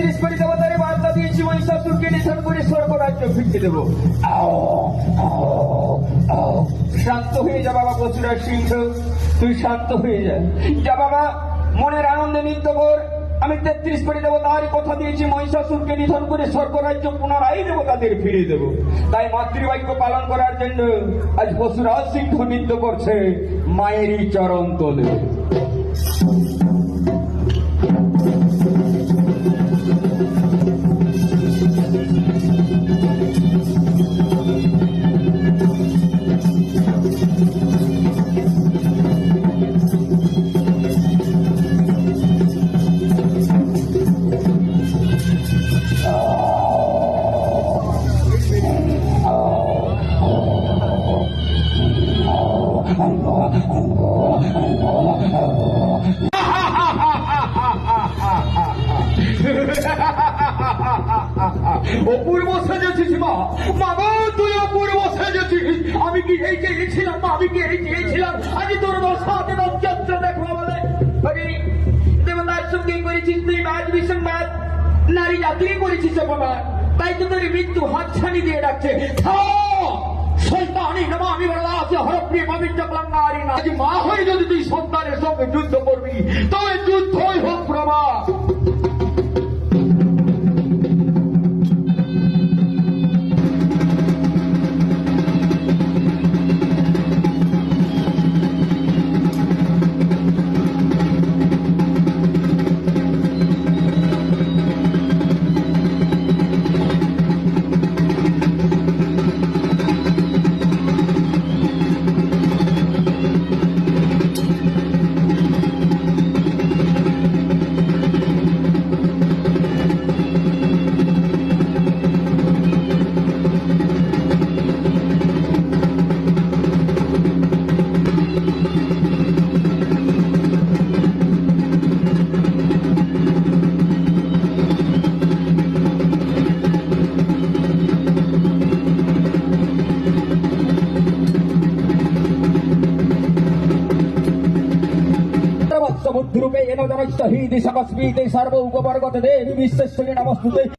33 কোটি দেবতারে বার্তা দিয়েছি মহিষাসুরকে নিধন করে স্বর্গ রাজ্য ফিরিয়ে দেবো। শান্ত হয়ে যা বাবা বসুরাজ সিংহ, তুই শান্ত হয়ে যা। যা বাবা, মনের আনন্দে নৃত্য কর। আমি 33 কোটি দেবতারই কথা দিয়েছি মহিষাসুরকে নিধন করে স্বর্গ রাজ্য পুনরায় দেবতাদের ফিরিয়ে দেবো। তাই মাতৃবাক্য পালন করার জন্য আজ বসুরাজ সিংহ নৃত্য করছে মায়েরই চরণ তলে। অপূর্ব সেজেছিস মা, বাবা তুই অপূর্ব সেজেছিস। আমি কি এই চেয়েছিলাম, আমি কি এই চেয়েছিলাম আজ তোর সাথে নক্ষত্র দেখো বলে দেবতার সঙ্গে করেছিস তুই বাদ বিসম্বাদ, নারী জাতিকে করেছিস অপমান, তাই তো তোর মৃত্যু হাতছানি দিয়ে ডাকছে। সন্তানই নামা আমি বলা আছে হরপ্রিয় পবিত্র করলাম নারী না। আজ মা হয়ে যদি তুই সন্তানের সঙ্গে যুদ্ধ করবি তবে যুদ্ধই হোক প্রভা। समुद्रुपे येन जनश्च हि दिशकस्मीते सर्वौपवर्गते देवी विश्वेश्वरी नमस्तुते।